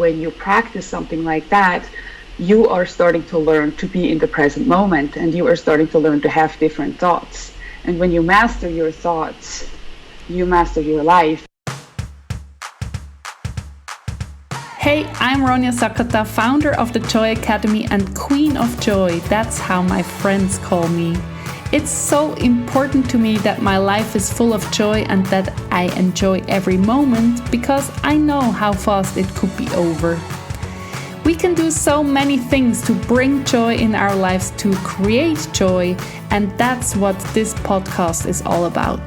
when you practice something like that, you are starting to learn to be in the present moment, and you are starting to learn to have different thoughts. And when you master your thoughts, you master your life. Hey, I'm Ronja Sakata, founder of the Joy Academy and Queen of Joy. That's how my friends call me. It's so important to me that my life is full of joy and that I enjoy every moment, because I know how fast it could be over. We can do so many things to bring joy in our lives, to create joy, and that's what this podcast is all about.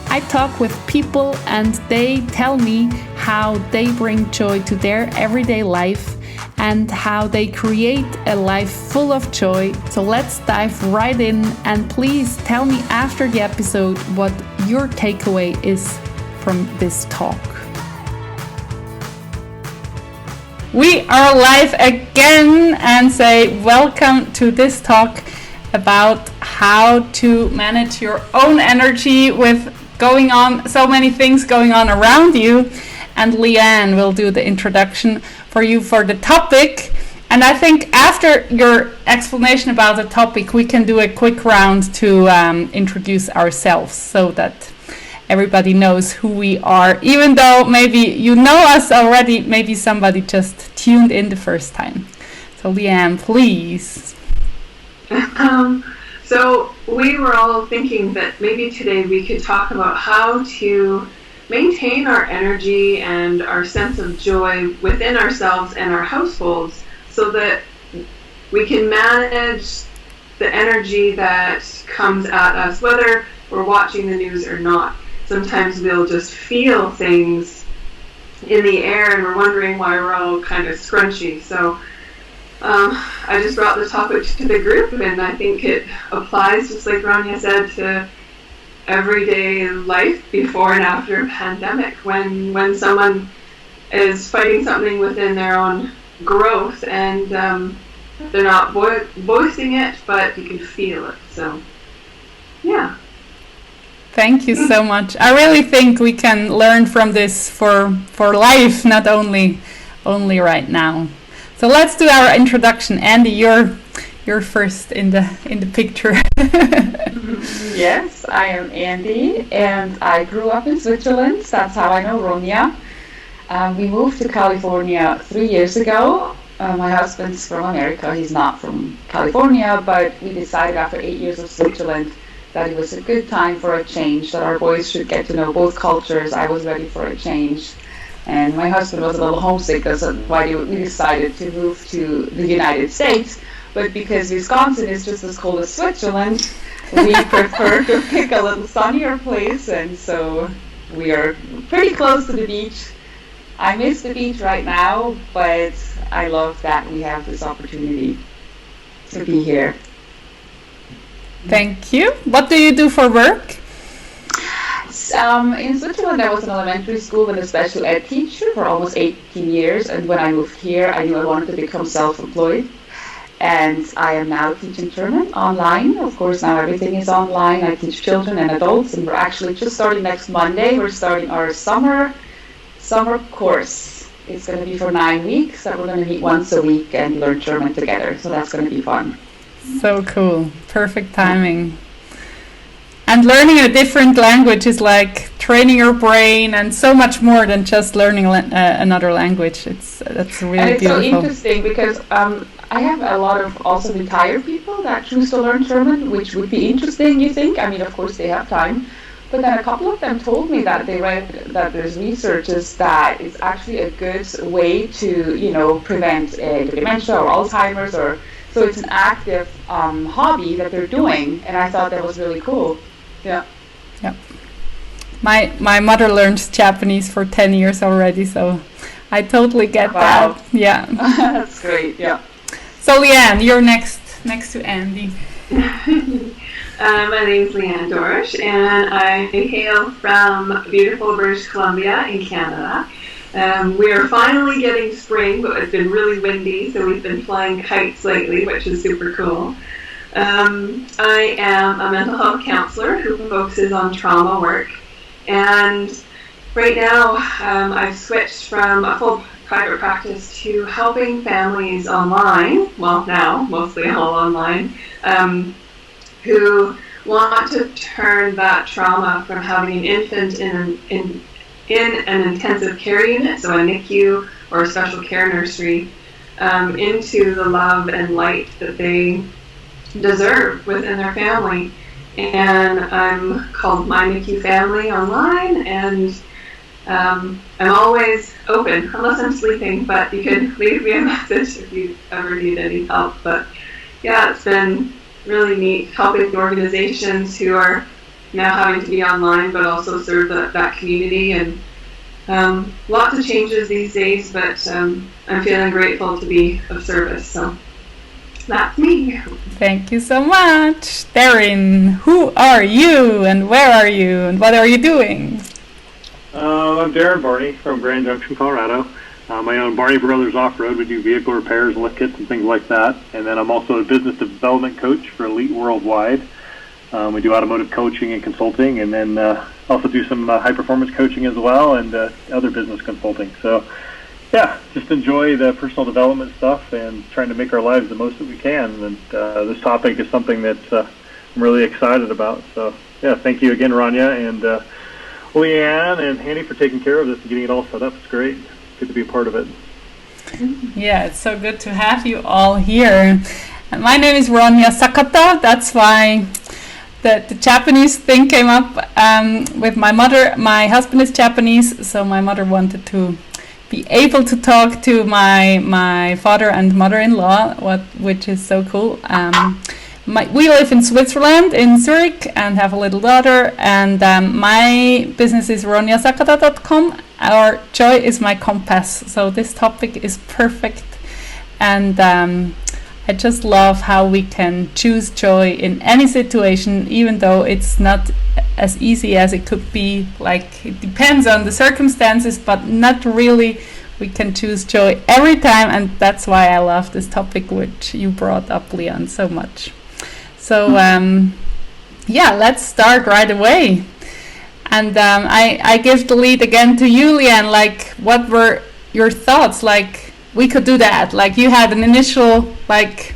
I talk with people and they tell me how they bring joy to their everyday life and how they create a life full of joy. So let's dive right in, and please tell me after the episode what your takeaway is from this talk. We are live again and say welcome to this talk about how to manage your own energy with so many things going on around you. And Leanne will do the introduction for you for the topic. And I think after your explanation about the topic, we can do a quick round to introduce ourselves so that everybody knows who we are. Even though maybe you know us already, maybe somebody just tuned in the first time. So Leanne, please. So we were all thinking that maybe today we could talk about how to maintain our energy and our sense of joy within ourselves and our households so that we can manage the energy that comes at us, whether we're watching the news or not. Sometimes we'll just feel things in the air and we're wondering why we're all kind of scrunchy. So I just brought the topic to the group, and I think it applies, just like Ronja said, to everyday life before and after a pandemic. When someone is fighting something within their own growth and they're not voicing it, but you can feel it. So, yeah. Thank you so much. I really think we can learn from this for life, not only right now. So let's do our introduction. Andy, you're first in the picture. Yes, I am Andy, and I grew up in Switzerland. That's how I know Ronja. We moved to California 3 years ago. My husband's from America. He's not from California, but we decided after 8 years of Switzerland that it was a good time for a change, that our boys should get to know both cultures. I was ready for a change. And my husband was a little homesick, that's why we decided to move to the United States. But because Wisconsin is just as cold as Switzerland, we prefer to pick a little sunnier place, and so we are pretty close to the beach. I miss the beach right now, but I love that we have this opportunity to be here. Thank you. What do you do for work? In Switzerland, I was an elementary school and a special ed teacher for almost 18 years. And when I moved here, I knew I wanted to become self-employed. And I am now teaching German online. Of course, now everything is online. I teach children and adults, and we're actually just starting next Monday. We're starting our summer course. It's going to be for 9 weeks, that we're going to meet once a week and learn German together. So that's going to be fun. So cool. Perfect timing. And learning a different language is like training your brain and so much more than just learning another language. That's really and it's beautiful. So interesting because I have a lot of also retired people that choose to learn German, which would be interesting, you think? I mean, of course, they have time. But then a couple of them told me that they read that there's researches that it's actually a good way to, prevent dementia or Alzheimer's, so it's an active hobby that they're doing, and I thought that was really cool. Yeah. Yeah. My mother learned Japanese for 10 years already, so I totally get that. Yeah. That's great. Yeah. So Leanne, you're next to Andy. My name is Leanne Dorish, and I hail from beautiful British Columbia in Canada. We are finally getting spring, but it's been really windy, so we've been flying kites lately, which is super cool. I am a mental health counselor who focuses on trauma work, and right now I've switched from a private practice to helping families online, well now mostly all online, who want to turn that trauma from having an infant in an intensive care unit, so a NICU or a special care nursery, into the love and light that they deserve within their family. And I'm called My NICU Family online, and I'm always open, unless I'm sleeping, but you can leave me a message if you ever need any help. But yeah, it's been really neat helping organizations who are now having to be online, but also serve that community. And lots of changes these days, but I'm feeling grateful to be of service. So that's me. Thank you so much. Darren, who are you and where are you and what are you doing? I'm Darren Barney from Grand Junction, Colorado. I own Barney Brothers Off-Road. We do vehicle repairs, lift kits, and things like that. And then I'm also a business development coach for Elite Worldwide. We do automotive coaching and consulting, and then also do some high-performance coaching as well, and other business consulting. So, yeah, just enjoy the personal development stuff and trying to make our lives the most that we can. And this topic is something that I'm really excited about. So, yeah, thank you again, Ronja, and Leanne and Annie for taking care of this and getting it all set up. It's great. Good to be a part of it. Yeah, it's so good to have you all here. And my name is Ronja Sakata. That's why the Japanese thing came up with my mother. My husband is Japanese, so my mother wanted to be able to talk to my father and mother-in-law, which is so cool. We live in Switzerland, in Zurich, and have a little daughter. And my business is ronjasakata.com. Our joy is my compass. So this topic is perfect. And I just love how we can choose joy in any situation, even though it's not as easy as it could be. Like, it depends on the circumstances, but not really. We can choose joy every time. And that's why I love this topic, which you brought up, Leon, so much. So, yeah, let's start right away. And I give the lead again to you, Leanne. Like, what were your thoughts? Like, we could do that. Like, you had an initial, like,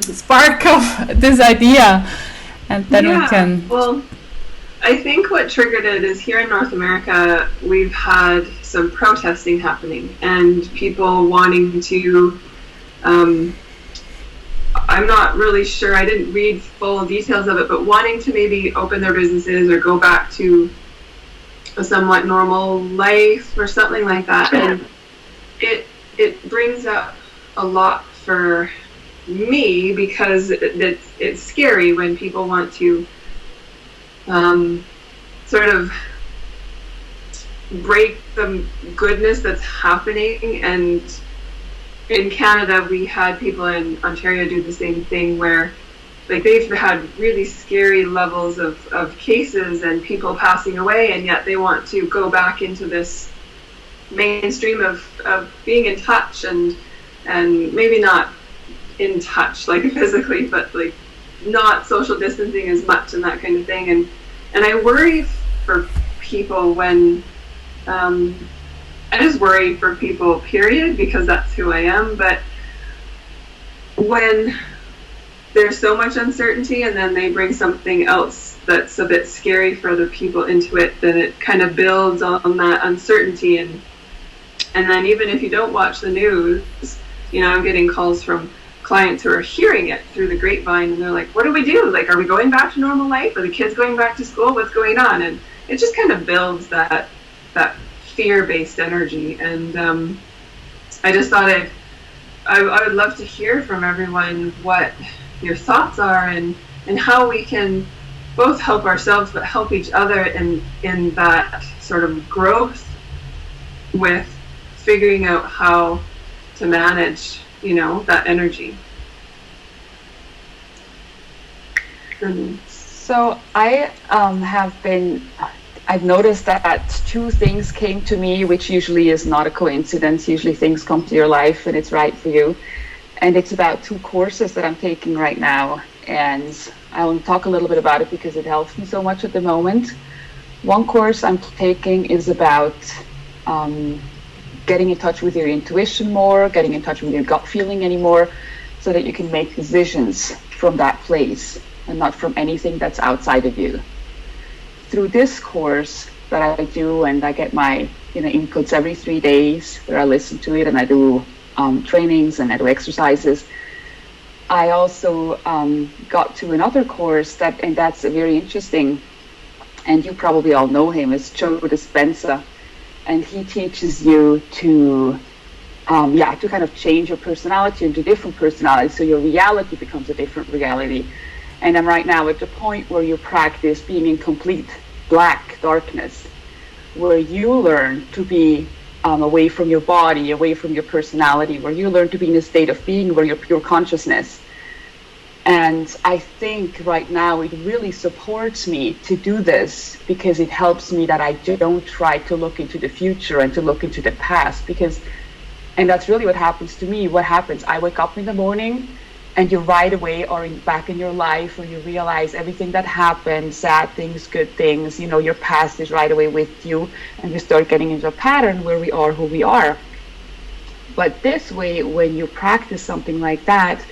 spark of this idea. And then we can... Well, I think what triggered it is here in North America, we've had some protesting happening and people wanting to... I'm not really sure, I didn't read full details of it, but wanting to maybe open their businesses or go back to a somewhat normal life or something like that. And it brings up a lot for me because it's scary when people want to sort of break the goodness that's happening. And in Canada, we had people in Ontario do the same thing where, like, they've had really scary levels of cases and people passing away, and yet they want to go back into this mainstream of being in touch and maybe not in touch, like, physically, but, like, not social distancing as much and that kind of thing. And I worry for people when... I just worry for people, period, because that's who I am. But when there's so much uncertainty and then they bring something else that's a bit scary for other people into it, then it kind of builds on that uncertainty. And then even if you don't watch the news, you know, I'm getting calls from clients who are hearing it through the grapevine, and they're like, what do we do? Like, are we going back to normal life? Are the kids going back to school? What's going on? And it just kind of builds that fear-based energy. And I just thought I would love to hear from everyone what your thoughts are and how we can both help ourselves but help each other in that sort of growth with figuring out how to manage, you know, that energy. So I've noticed that two things came to me, which usually is not a coincidence. Usually things come to your life and it's right for you. And it's about two courses that I'm taking right now. And I want to talk a little bit about it because it helps me so much at the moment. One course I'm taking is about getting in touch with your intuition more, getting in touch with your gut feeling anymore, so that you can make decisions from that place and not from anything that's outside of you. Through this course that I do, and I get my inputs every 3 days where I listen to it, and I do trainings and I do exercises. I also got to another course that's very interesting, and you probably all know him, is Joe Dispenza, and he teaches you to kind of change your personality into different personalities, so your reality becomes a different reality. And I'm right now at the point where you practice being in complete black darkness, where you learn to be away from your body, away from your personality, where you learn to be in a state of being where you're pure consciousness. And I think right now it really supports me to do this, because it helps me that I don't try to look into the future and to look into the past, and that's really what happens to me. What happens? I wake up in the morning and you right away are back in your life, or you realize everything that happened, sad things, good things, your past is right away with you, and you start getting into a pattern where we are who we are. But this way, when you practice something like that,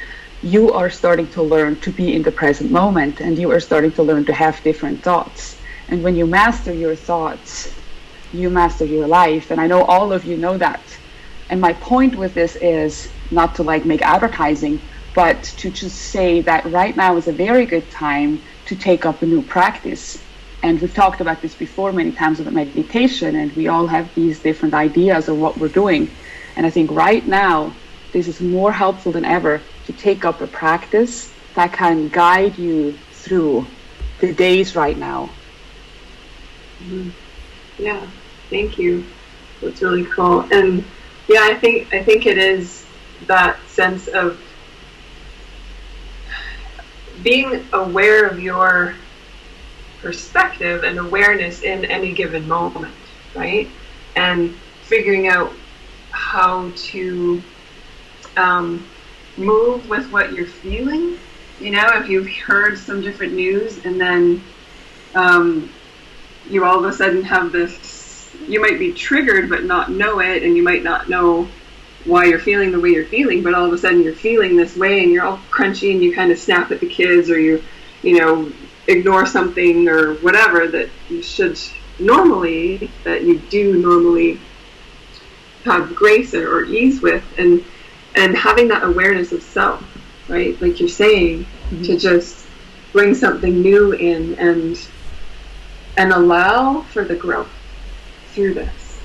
you are starting to learn to be in the present moment, and you are starting to learn to have different thoughts. And when you master your thoughts, you master your life. And I know all of you know that. And my point with this is not to make advertising, but to just say that right now is a very good time to take up a new practice. And we've talked about this before many times about meditation, and we all have these different ideas of what we're doing. And I think right now, this is more helpful than ever to take up a practice that can guide you through the days right now. Mm-hmm. Yeah, thank you. That's really cool. And yeah, I think it is that sense of being aware of your perspective and awareness in any given moment, right? And figuring out how to move with what you're feeling. If you've heard some different news and then you all of a sudden have this, you might be triggered but not know it, and you might not know why you're feeling the way you're feeling, but all of a sudden you're feeling this way and you're all crunchy and you kind of snap at the kids, or you ignore something or whatever that you do normally have grace or ease with, and having that awareness of self, right? Like you're saying, mm-hmm. to just bring something new in and allow for the growth through this.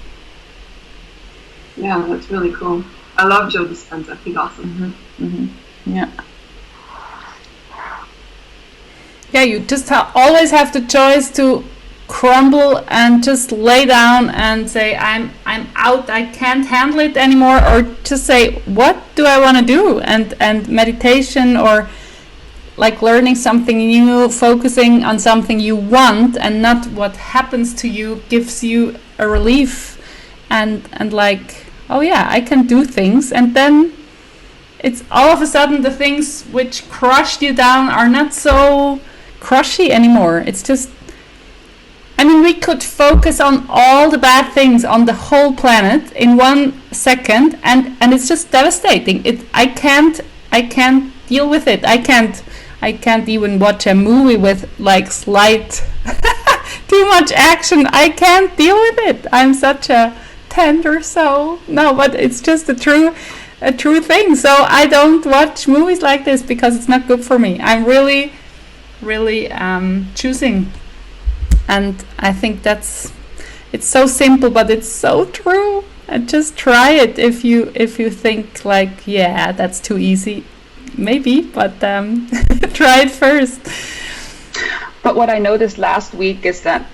Yeah, that's really cool. I love Joe Dispenza. He's awesome. Mm-hmm. Mm-hmm. Yeah. Yeah, you just always have the choice to crumble and just lay down and say, I'm out, I can't handle it anymore, or just say, what do I want to do? And meditation, or learning something new, focusing on something you want and not what happens to you, gives you a relief, and oh yeah, I can do things. And then it's all of a sudden the things which crushed you down are not so crushy anymore. It's just, we could focus on all the bad things on the whole planet in 1 second, and it's just devastating. I can't deal with it. I can't even watch a movie with slight too much action. I can't deal with it. I'm such a tender soul. No, but it's just a true thing. So I don't watch movies like this because it's not good for me. I'm really choosing. And I think it's so simple, but it's so true. And just try it if you think yeah, that's too easy, maybe, but try it first. But what I noticed last week is that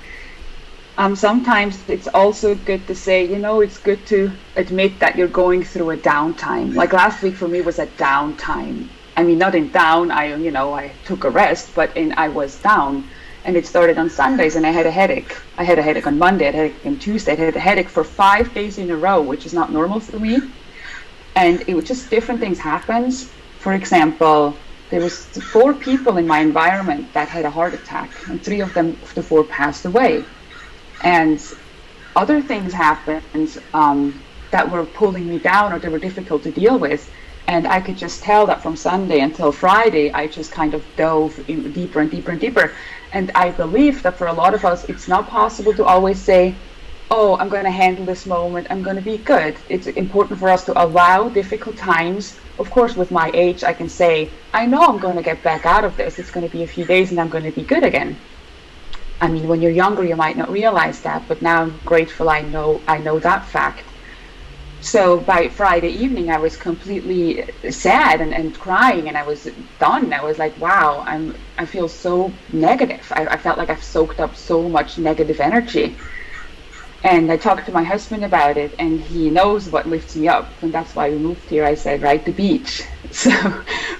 sometimes it's also good to say, it's good to admit that you're going through a downtime. Last week for me was a downtime. Not in down, I took a rest, but I was down. And it started on Sundays, and I had a headache. I had a headache on Monday, I had a headache on Tuesday, I had a headache for 5 days in a row, which is not normal for me. And it was just different things happened. For example, there was 4 people in my environment that had a heart attack, and 3 of the 4 passed away. And other things happened that were pulling me down or they were difficult to deal with. And I could just tell that from Sunday until Friday, I just kind of dove in deeper and deeper and deeper. And I believe that for a lot of us, it's not possible to always say, oh, I'm going to handle this moment, I'm going to be good. It's important for us to allow difficult times. Of course, with my age, I can say, I know I'm going to get back out of this. It's going to be a few days and I'm going to be good again. I mean, when you're younger, you might not realize that, but now I'm grateful I know that fact. So by Friday evening, I was completely sad and crying, and I was done. I was like, wow, I feel so negative. I felt like I've soaked up so much negative energy. And I talked to my husband about it, and he knows what lifts me up, and that's why we moved here. I said, right, the beach. So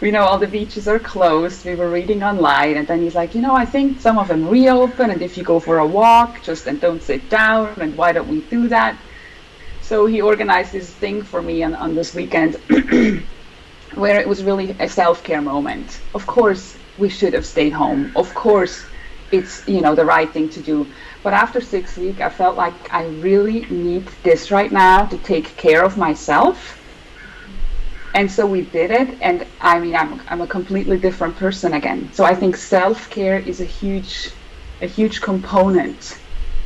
we know all the beaches are closed. We were reading online, and then he's like, I think some of them reopen, and if you go for a walk, just and don't sit down, and why don't we do that? So he organized this thing for me on this weekend where it was really a self-care moment. Of course, we should have stayed home. Of course, it's, the right thing to do. But after 6 weeks, I felt like I really need this right now to take care of myself. And so we did it. And I mean, I'm a completely different person again. So I think self-care is a huge component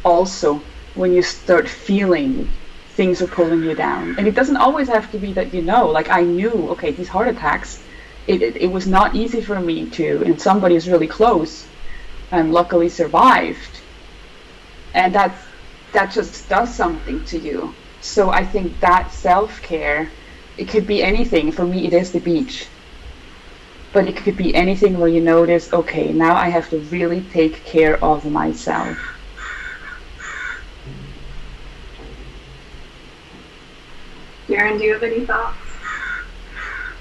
also when you start feeling things are pulling you down. And it doesn't always have to be that like I knew, okay, these heart attacks, it was not easy for me to, and somebody who's really close luckily survived. And that just does something to you. So I think that self-care, it could be anything. For me, it is the beach. But it could be anything where you notice, okay, now I have to really take care of myself. Darren, do you have any thoughts?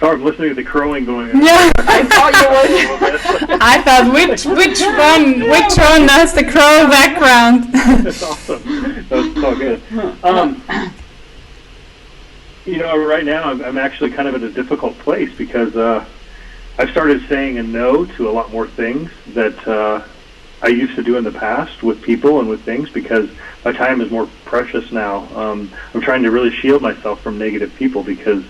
Sorry, I'm listening to the crowing going on. Yeah, I thought you would. I thought, which one has the crow background? That's awesome. That's so good. Right now I'm actually kind of in a difficult place because I've started saying a no to a lot more things that I used to do in the past with people and with things because my time is more precious now. I'm trying to really shield myself from negative people because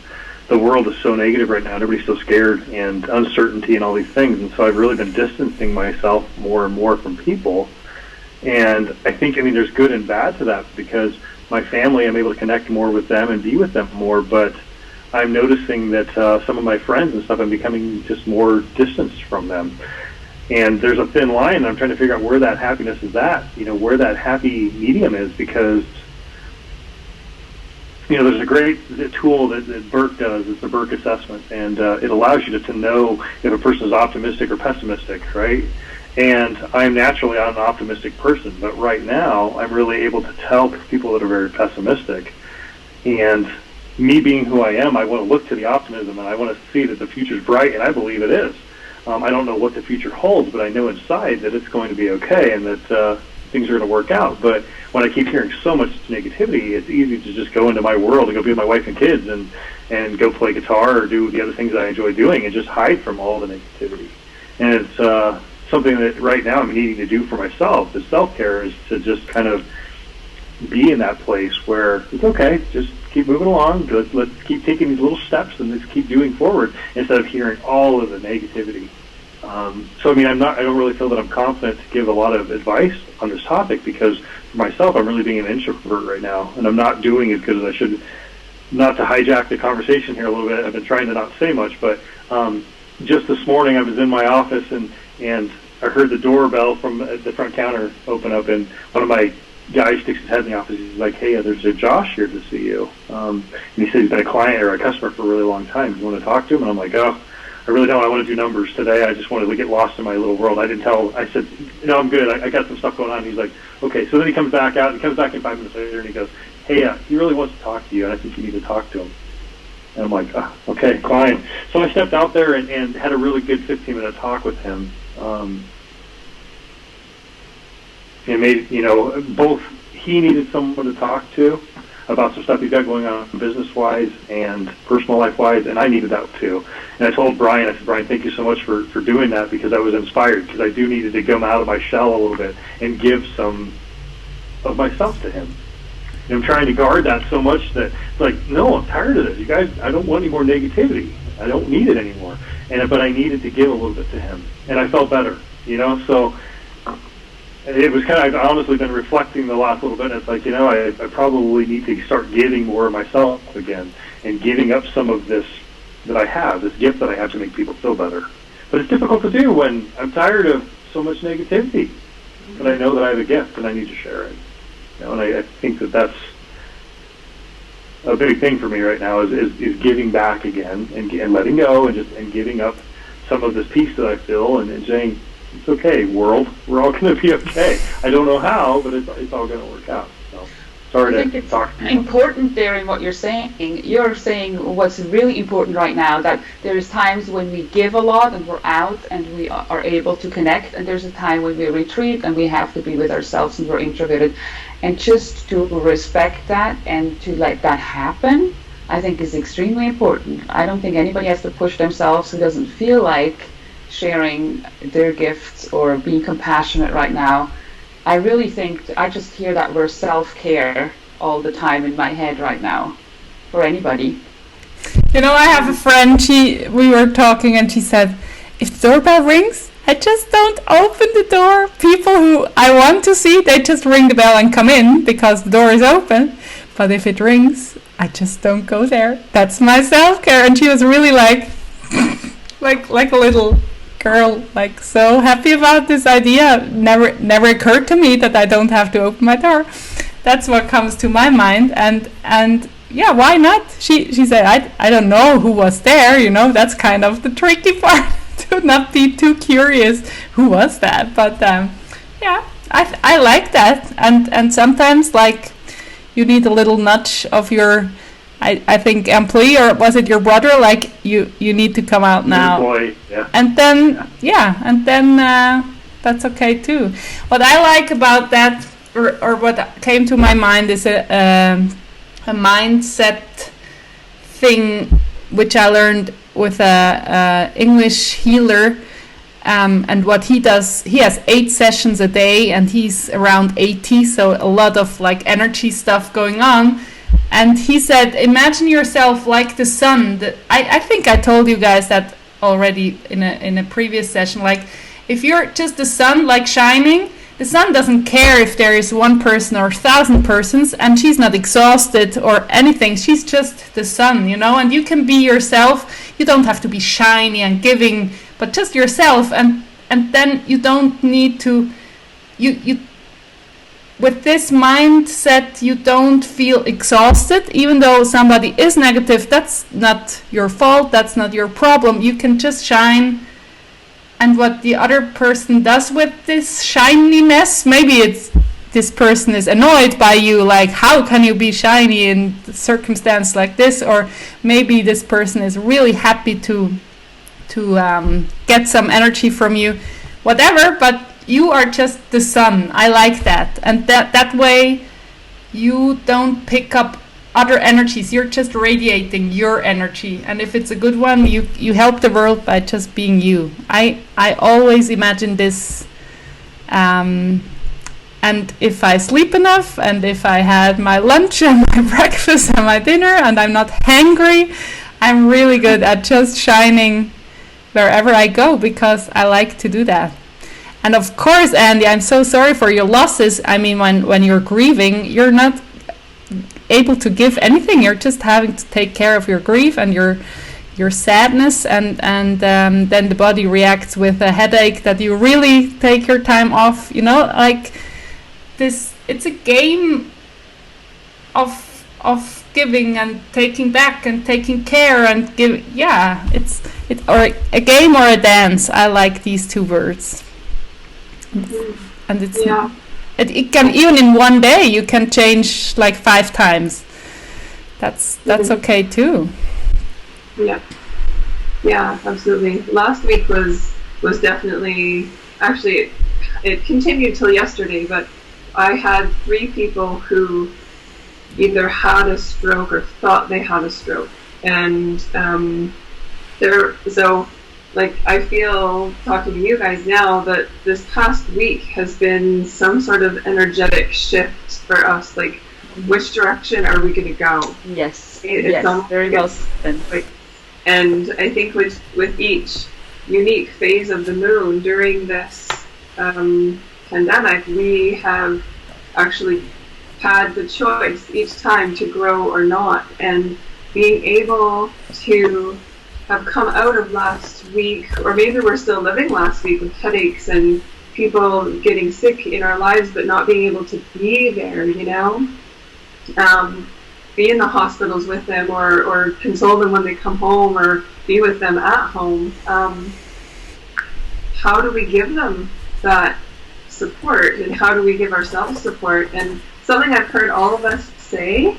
the world is so negative right now. Everybody's so scared and uncertainty and all these things. And so I've really been distancing myself more and more from people. And I think, there's good and bad to that because my family, I'm able to connect more with them and be with them more. But I'm noticing that some of my friends and stuff, I'm becoming just more distanced from them. And there's a thin line, and I'm trying to figure out where that happiness is at, where that happy medium is, because, there's a great tool that Burke does. It's the Burke assessment, and it allows you to know if a person is optimistic or pessimistic, right? And I'm naturally an optimistic person, but right now I'm really able to tell people that are very pessimistic. And me being who I am, I want to look to the optimism, and I want to see that the future's bright, and I believe it is. I don't know what the future holds, but I know inside that it's going to be okay and that things are going to work out. But when I keep hearing so much negativity, it's easy to just go into my world and go be with my wife and kids and go play guitar or do the other things that I enjoy doing and just hide from all the negativity. And it's something that right now I'm needing to do for myself. The self-care is to just kind of be in that place where it's okay, just keep moving along, let's keep taking these little steps and let's keep doing forward instead of hearing all of the negativity. So I don't really feel that I'm confident to give a lot of advice on this topic because for myself, I'm really being an introvert right now, and I'm not doing as good as I should. Not to hijack the conversation here a little bit, I've been trying to not say much, but just this morning I was in my office and I heard the doorbell from the front counter open up, and one of my guys sticks his head in the office. He's like, "Hey, there's a Josh here to see you." And he said he's been a client or a customer for a really long time. You want to talk to him? And I'm like, "Oh, I really don't. I want to do numbers today. I just wanted to get lost in my little world." I said, I'm good. I got some stuff going on. And he's like, "Okay." So then he comes back out. He comes back in 5 minutes later and he goes, "Hey, he really wants to talk to you, and I think you need to talk to him." And I'm like, "Okay, fine." So I stepped out there and had a really good 15-minute talk with him. It made, both he needed someone to talk to about some stuff he's got going on business-wise and personal life-wise, and I needed that too. And I told Brian, I said, "Brian, thank you so much for doing that because I was inspired because I do needed to come out of my shell a little bit and give some of myself to him." I'm trying to guard that so much that it's like, no, I'm tired of this. You guys, I don't want any more negativity. I don't need it anymore. But I needed to give a little bit to him, and I felt better, So it was kind of, I've honestly been reflecting the last little bit. It's like, I probably need to start giving more of myself again and giving up some of this that I have, this gift that I have to make people feel better. But it's difficult to do when I'm tired of so much negativity. But I know that I have a gift and I need to share it. And I think that that's a big thing for me right now is giving back again and letting go and giving up some of this peace that I feel and saying, it's okay, world. We're all going to be okay. I don't know how, but it's all going to work out. So, sorry to talk to you. Important there in what you're saying. You're saying what's really important right now, that there's times when we give a lot and we're out and we are able to connect, and there's a time when we retreat and we have to be with ourselves and we're introverted. And just to respect that and to let that happen, I think is extremely important. I don't think anybody has to push themselves who doesn't feel like sharing their gifts or being compassionate right now. I really think, I just hear that word self-care all the time in my head right now, for anybody. I have a friend, we were talking and she said, if the doorbell rings, I just don't open the door. People who I want to see, they just ring the bell and come in because the door is open. But if it rings, I just don't go there. That's my self-care. And she was really like a little girl, like so happy about this idea. Never occurred to me that I don't have to open my door. That's what comes to my mind. And yeah, why not? She said, I don't know who was there. That's kind of the tricky part. To not be too curious who was that, but yeah, I like that, and sometimes like you need a little nudge of your I think employee, or was it your brother, like you need to come out now, employee, yeah. And then that's okay too. What I like about that, or what came to my mind, is a mindset thing which I learned with a English healer, and what he does, he has 8 sessions a day and he's around 80, so a lot of like energy stuff going on. And he said, imagine yourself like the sun. I think I told you guys that already in a previous session. Like if you're just the sun, like shining, the sun doesn't care if there is 1 person or 1,000 persons, and she's not exhausted or anything. She's just the sun, and you can be yourself. You don't have to be shiny and giving, but just yourself. And then you don't need to, you with this mindset, you don't feel exhausted. Even though somebody is negative, that's not your fault. That's not your problem. You can just shine. And what the other person does with this shininess, maybe it's this person is annoyed by you, like how can you be shiny in a circumstance like this, or maybe this person is really happy to get some energy from you, whatever, but you are just the sun. I like that, and that way you don't pick up other energies. You're just radiating your energy, and if it's a good one, you help the world by just being you. I always imagine this, and if I sleep enough, and if I had my lunch and my breakfast and my dinner, and I'm not hangry, I'm really good at just shining wherever I go, because I like to do that. And of course, Andy, I'm so sorry for your losses. I mean, when you're grieving, you're not able to give anything. You're just having to take care of your grief and your sadness, and then the body reacts with a headache that you really take your time off. Like this, it's a game of giving and taking back and taking care and give. Yeah, it's or a game or a dance. I like these 2 words, and it's. Yeah. It can, even in one day, you can change like 5 times. That's okay too. Yeah, absolutely. Last week was definitely, actually it continued till yesterday, but I had 3 people who either had a stroke or thought they had a stroke, and I feel, talking to you guys now, that this past week has been some sort of energetic shift for us. Like which direction are we going to go? Yes, It's yes, very well said. And I think with each unique phase of the moon during this pandemic, we have actually had the choice each time to grow or not. And being able to have come out of last week, or maybe we're still living last week with headaches and people getting sick in our lives, but not being able to be there, be in the hospitals with them, or console them when they come home, or be with them at home. How do we give them that support, and how do we give ourselves support? And something I've heard all of us say,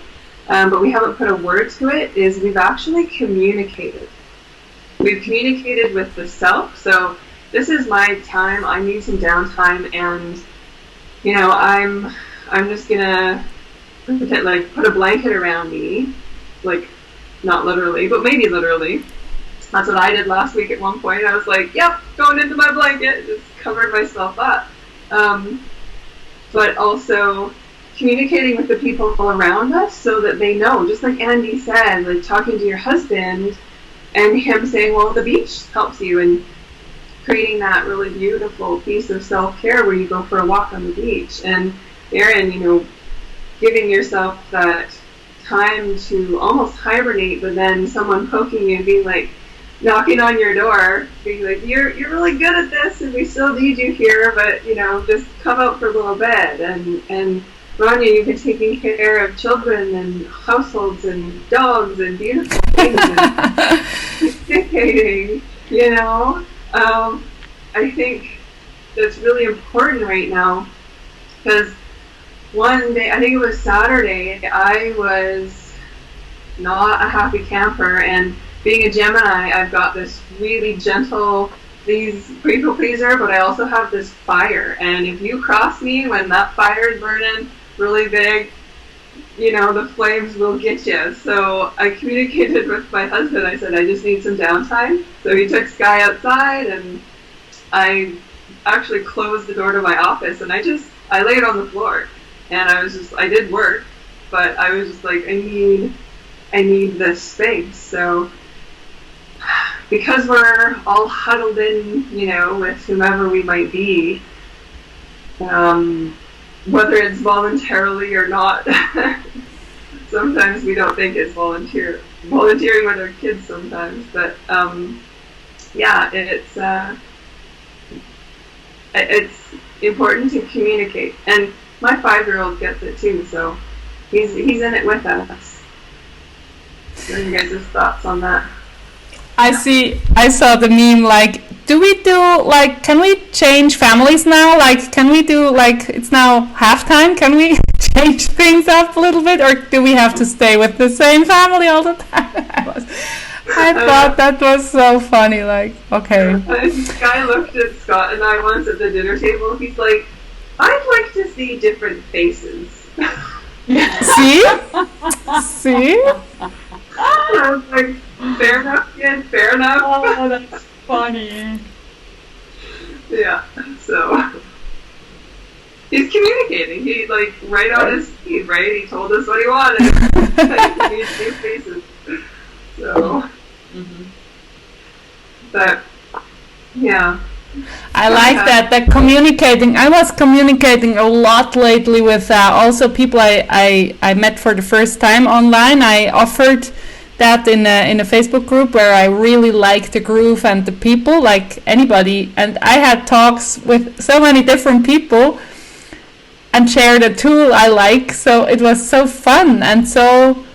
but we haven't put a word to it, is we've actually communicated. We've communicated with the self. So this is my time. I need some downtime, and I'm just gonna put a blanket around me, like not literally, but maybe literally. That's what I did last week at one point. I was like, yep, going into my blanket, just covered myself up. But also communicating with the people around us so that they know, just like Andy said, like talking to your husband and him saying, well, the beach helps you, and creating that really beautiful piece of self-care where you go for a walk on the beach. And Erin, giving yourself that time to almost hibernate, but then someone poking you and being like, knocking on your door, being like, you're really good at this, and we still need you here, but just come out for a little bit. And Ronja, you've been taking care of children and households and dogs and beautiful things and communicating. I think that's really important right now, because one day, I think it was Saturday, I was not a happy camper, and being a Gemini, I've got this really gentle people pleaser, but I also have this fire, and if you cross me when that fire is burning really big, the flames will get you. So I communicated with my husband. I said, I just need some downtime. So he took Sky outside, and I actually closed the door to my office, and I laid on the floor, and I did work, but I was just like, I need this space. So because we're all huddled in, with whomever we might be, whether it's voluntarily or not, sometimes we don't think it's volunteering with our kids sometimes, but it's important to communicate. And my 5-year-old gets it too, so he's in it with us. What are you guys' thoughts on that? I saw the meme, like, can we change families now? Like, can we do, like, it's now halftime, can we change things up a little bit, or do we have to stay with the same family all the time? I thought that was so funny, like, okay. This guy looked at Scott and I once at the dinner table. He's like, I'd like to see different faces. See? I was like, fair enough, kid, fair enough. Oh, that's funny. Yeah, so he's communicating. He right on his feet, right? He told us what he wanted. He needs new faces. So, but yeah. I like that communicating. I was communicating a lot lately with also people I met for the first time online. I offered that in a Facebook group where I really like the groove and the people, like anybody. And I had talks with so many different people and shared a tool I like. So it was so fun. And so,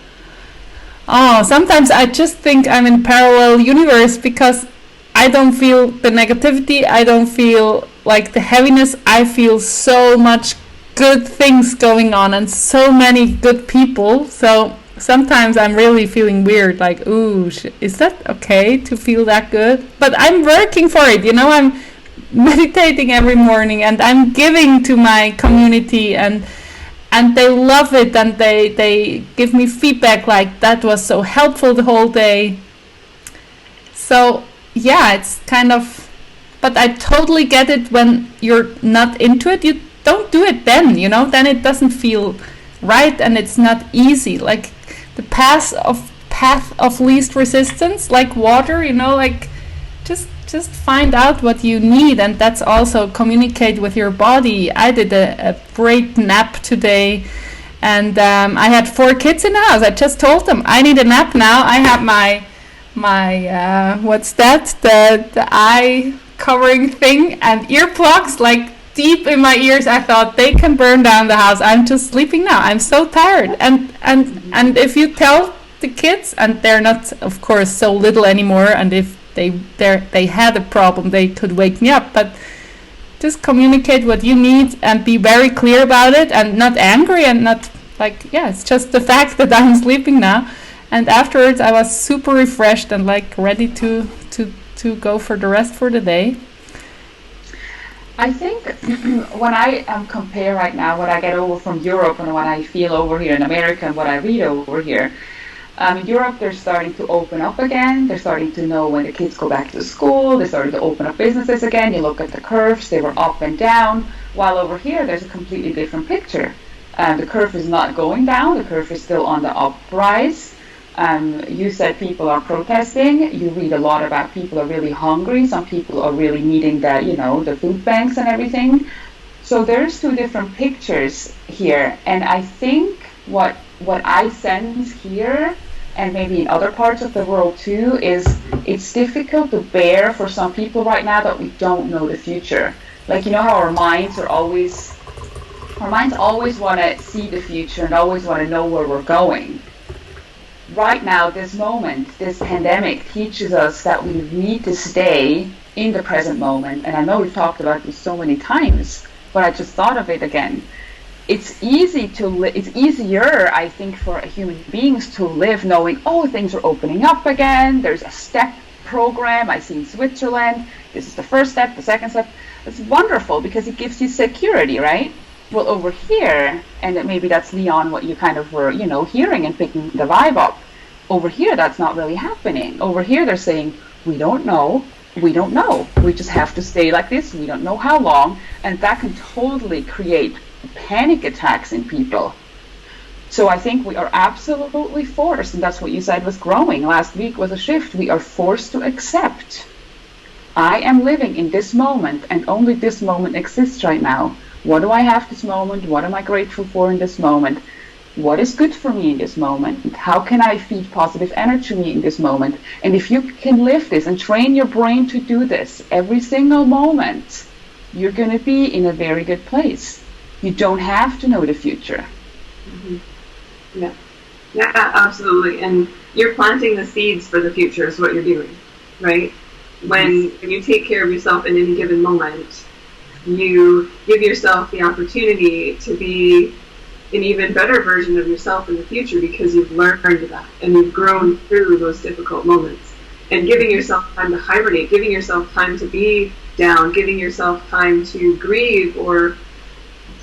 sometimes I just think I'm in parallel universe, because I don't feel the negativity, I don't feel like the heaviness, I feel so much good things going on and so many good people. So sometimes I'm really feeling weird, like, ooh, is that okay to feel that good? But I'm working for it, I'm meditating every morning, and I'm giving to my community, and they love it, and they give me feedback like, that was so helpful the whole day. So yeah, it's kind of, but I totally get it when you're not into it. You don't do it then, then it doesn't feel right and it's not easy. Like the path of least resistance, like water, you know, like just find out what you need, and that's also communicate with your body. I did a great nap today, and I had 4 kids in the house. I just told them I need a nap now. I have my what's that, the eye covering thing and earplugs like deep in my ears. I thought they can burn down the house. I'm just sleeping now. I'm so tired. And if you tell the kids, and they're not of course so little anymore, and if they had a problem they could wake me up, but just communicate what you need and be very clear about it, and not angry, and not like, yeah, it's just the fact that I'm sleeping now. And afterwards I was super refreshed and like ready to go for the rest for the day. I think when I compare right now what I get over from Europe and what I feel over here in America and what I read over here, in Europe they're starting to open up again. They're starting to know when the kids go back to school. They're starting to open up businesses again. You look at the curves, they were up and down, while over here there's a completely different picture. The curve is not going down, the curve is still on the uprise. You said people are protesting. You read a lot about people are really hungry. Some people are really needing the food banks and everything. So there's 2 different pictures here. And I think what I sense here, and maybe in other parts of the world too, is it's difficult to bear for some people right now that we don't know the future. Like, you know how our minds always want to see the future and always want to know where we're going. Right now, this moment, this pandemic teaches us that we need to stay in the present moment. And I know we've talked about this so many times, but I just thought of it again. It's easier, I think, for human beings to live knowing, oh, things are opening up again. There's a step program. I see in Switzerland. This is the first step, the second step. It's wonderful because it gives you security, right? Well, over here, and maybe that's Leon, what you kind of were, hearing and picking the vibe up. Over here, that's not really happening. Over here, they're saying, we don't know. We just have to stay like this. We don't know how long. And that can totally create panic attacks in people. So I think we are absolutely forced, and that's what you said was growing. Last week was a shift. We are forced to accept. I am living in this moment, and only this moment exists right now. What do I have this moment? What am I grateful for in this moment? What is good for me in this moment? How can I feed positive energy in this moment? And if you can live this and train your brain to do this every single moment, you're going to be in a very good place. You don't have to know the future. Mm-hmm. Yeah, absolutely. And you're planting the seeds for the future is what you're doing, right? When you take care of yourself in any given moment, you give yourself the opportunity to be an even better version of yourself in the future because you've learned that and you've grown through those difficult moments. And giving yourself time to hibernate, giving yourself time to be down, giving yourself time to grieve or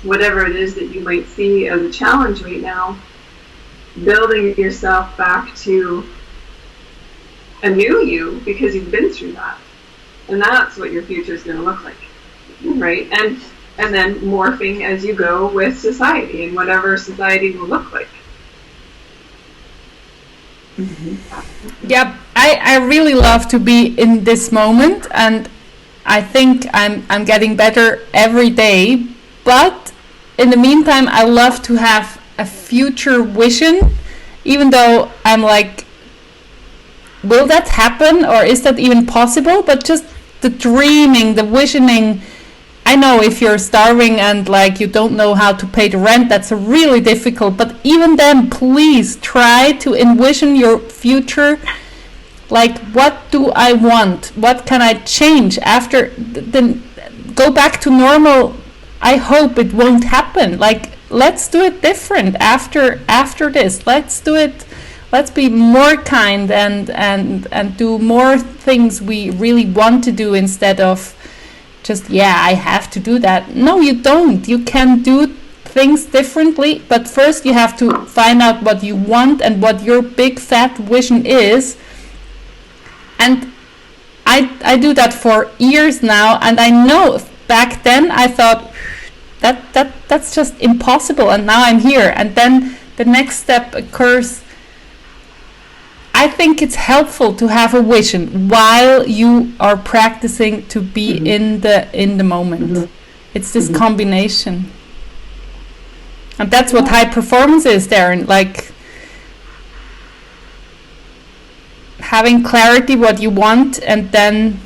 whatever it is that you might see as a challenge right now, building yourself back to a new you because you've been through that. And that's what your future is going to look like. Right, and then morphing as you go with society and whatever society will look like. Mm-hmm. Yep, I really love to be in this moment, and I think I'm getting better every day. But in the meantime, I love to have a future vision, even though I'm like, will that happen or is that even possible? But just the dreaming, the visioning. I know if you're starving and like you don't know how to pay the rent, that's really difficult. But even then, please try to envision your future. Like, what do I want? What can I change after? Then go back to normal. I hope it won't happen. Like, let's do it different after this. Let's do it. Let's be more kind and do more things we really want to do instead of just, I have to do that. No, you don't. You can do things differently, but first you have to find out what you want and what your big fat vision is. And I do that for years now, and I know back then I thought that's just impossible, and now I'm here. And then the next step occurs. I think it's helpful to have a vision while you are practicing to be in the moment. It's this combination, and that's what high performance is, Darren. Like having clarity what you want, and then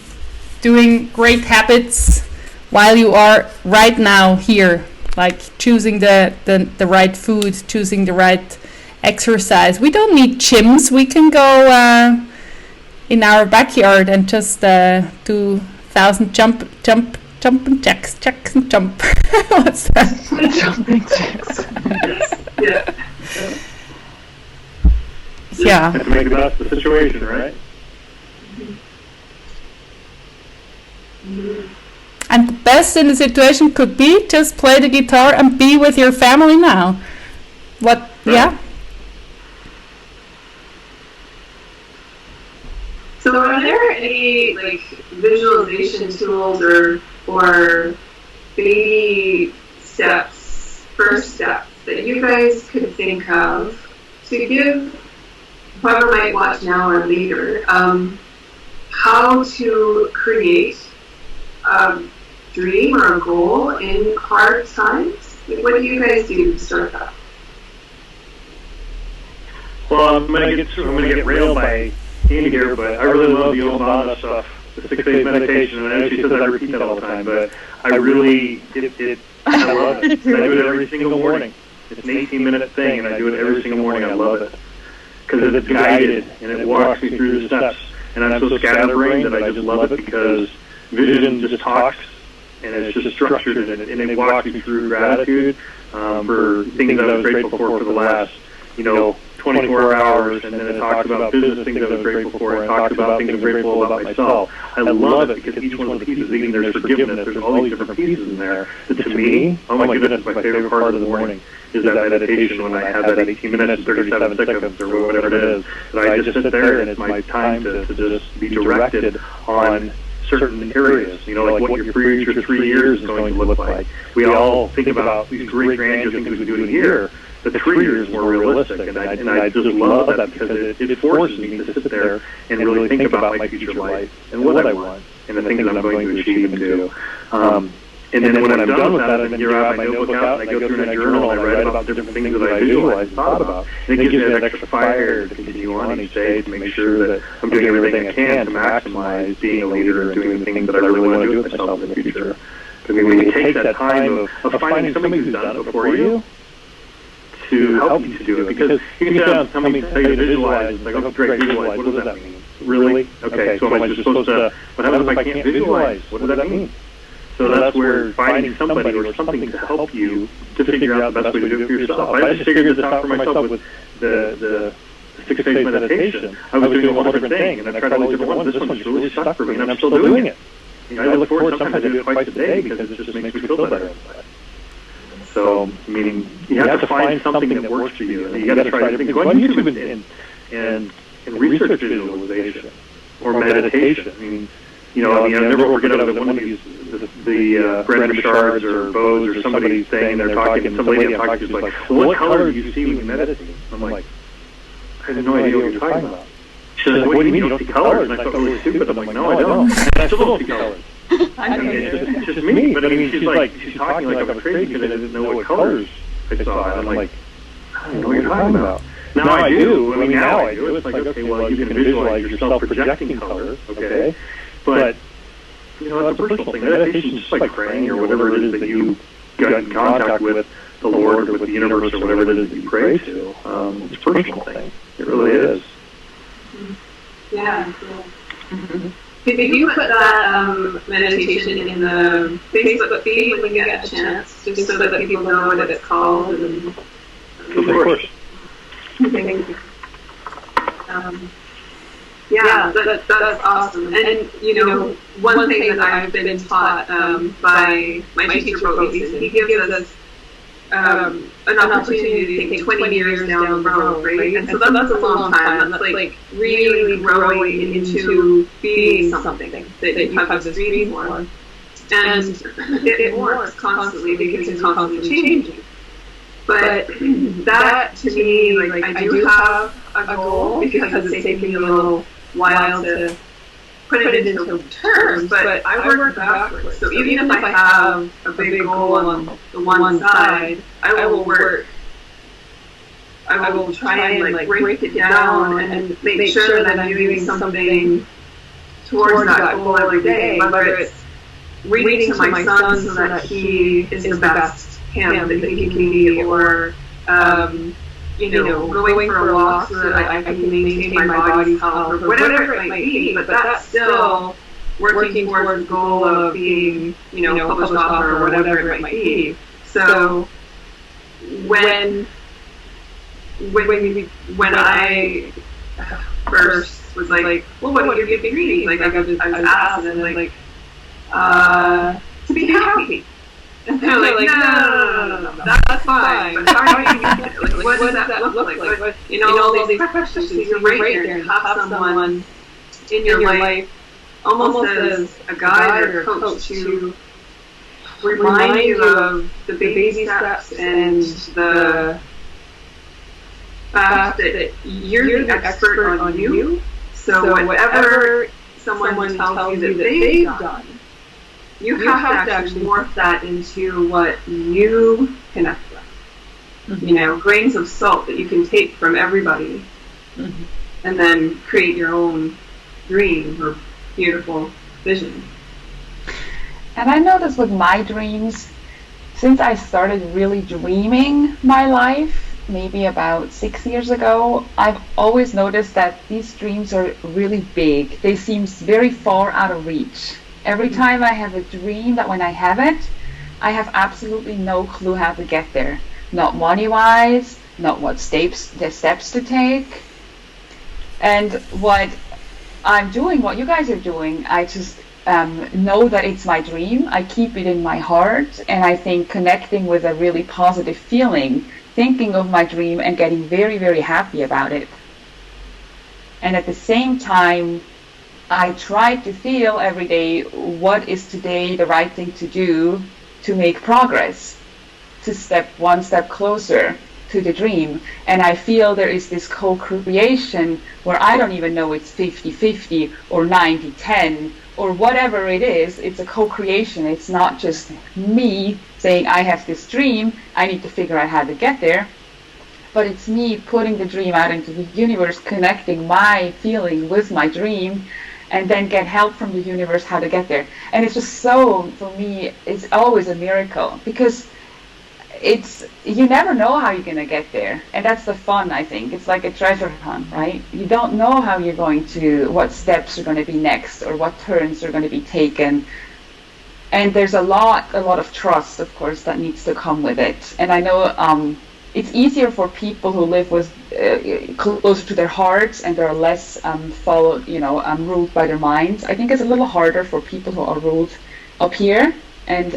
doing great habits while you are right now here, like choosing the right food, choosing the right exercise. We don't need gyms. We can go in our backyard and just do 1,000 jumping jacks and jump. What's that? Jumping jacks. Yeah. To make the best of the situation, right? And the best in the situation could be just play the guitar and be with your family now. What? Right. Yeah. So are there any like visualization tools or baby steps, first steps that you guys could think of to give whoever might watch now or later how to create a dream or a goal in hard times? Like, what do you guys do to start that? Well, I'm gonna get railed by Amy here, but I really love the old Donna stuff, the 6 days meditation. And I know she says I repeat that all the time, but I really I love it. I do it every single morning. It's an 18-minute thing, and I do it every single morning. I love it because it's guided and it walks me through the steps. And I'm so scatterbrained that I just love it because vision just talks and it's just structured and it walks me through gratitude for things I was grateful for the last, 24 hours, and then it talks about business things I was grateful for, and talks about things I'm grateful about myself. I love it because each one of the pieces, even there's forgiveness, there's all these different pieces in there. That to me, oh my goodness, my favorite part of the morning is that meditation when I have that 18 minutes and 37 seconds or whatever it is, that I just sit there and it's my time to just be directed on certain areas, like what your future 3 years is going to look like. We all think about these great grandiose things we do in a year. The 3 years is more realistic, and I just love that because it forces me to sit there and really think about my future life and what I want and the things that I'm going to achieve and do. And then when I'm done with that, I then here I have my notebook out and I go through and I journal and I write about different things that I visualized and thought about. And it gives me that extra fire to continue on each day to make sure that I'm doing everything I can to maximize being a leader and doing the things that I really want to do with myself in the future. I mean, when you take that time of finding somebody who's done it before you, to help you to do it, because you can tell me to visualize, like, oh great, visualize, what does that mean? Really? Okay, so am I just supposed to, what happens if I can't visualize? What does that mean? So that's where finding somebody or something to help you to figure out the best way to do it for yourself. I just figured this out for myself with the 6 days meditation. I was doing a whole different thing, and I tried all these different ones. This one just really stuck for me, and I'm still doing it. I look forward sometimes to do it twice a day because it just makes me feel better inside. So, meaning, you have to find something that works for you. And you got to try to go on YouTube and research visualization or meditation. I mean, I'll never forget I was at one of these, the Brandon Bouchard's or Bose or somebody saying they're talking, and some lady I'm talking to is like, well, what color do you see when you meditate? I'm like, I have no idea what you're talking about. She says, what do you mean you don't see colors? And I felt really stupid. I'm like, no, I don't. And I still don't see colors. I mean, it's just me, but I mean, she's talking like I was crazy because I didn't know what colors I saw. And I'm like, I don't know what you're talking about. Now I do. I mean, now I do. It's like, okay, well, you can visualize yourself projecting colors, okay? But, it's a personal thing. Meditation is just like praying or whatever it is that you get in contact with the Lord or with the universe or whatever it is that you pray to. It's a personal thing. It really is. Yeah. Mm-hmm. Could you put that meditation in the Facebook feed when you get a chance, just so that people know what it's called? And, of course. Thank you. Yeah, that's awesome. And, one thing that I've been taught by my teacher, he gives us an opportunity to think 20 years down the road, right? And so that's a long time. That's like really growing into being something that you have this dream for. and it morphs constantly because it's constantly changing. But that, to me, like, I do have a goal because it's taken me a little while to put it into terms, but I work backwards. So even if I have a big goal on the one side, I will try and like break it down and make sure that I'm doing something towards that goal every day, whether it's reading to my son so that he is the best him that he can be, or going for a walk so that I can maintain my body's health, or whatever it might be. But that's still working towards the goal of being, published author or whatever it might be. So when I first was like, well, what are your big dreams? Like, I was asked, and like, to be happy. And they're like, no, that's fine. But how do you get it? Like, what does that look like? All these questions. You're right there, and have someone in your life, almost as a guide or a coach, to remind you of the baby steps and the fact that you're the expert on you. So whatever someone tells you that they've done, you have to actually morph that into what you connect with. Mm-hmm. Grains of salt that you can take from everybody, mm-hmm. and then create your own dream or beautiful vision. And I noticed with my dreams, since I started really dreaming my life, maybe about 6 years ago, I've always noticed that these dreams are really big. They seem very far out of reach. Every time I have a dream, that when I have it, I have absolutely no clue how to get there. Not money-wise, not the steps to take. And what I'm doing, what you guys are doing, I just know that it's my dream. I keep it in my heart, and I think connecting with a really positive feeling, thinking of my dream and getting very, very happy about it. And at the same time, I try to feel every day, what is today the right thing to do to make progress, to step one step closer to the dream. And I feel there is this co-creation where I don't even know it's 50-50 or 90-10 or whatever it is. It's a co-creation. It's not just me saying, I have this dream, I need to figure out how to get there. But it's me putting the dream out into the universe, connecting my feeling with my dream, and then get help from the universe how to get there. And it's just so, for me, it's always a miracle, because you never know how you're going to get there. And that's the fun, I think. It's like a treasure hunt, right? You don't know how you're going to, what steps are going to be next, or what turns are going to be taken. And there's a lot of trust, of course, that needs to come with it. And I know it's easier for people who live with closer to their hearts and they're less ruled by their minds. I think it's a little harder for people who are ruled up here and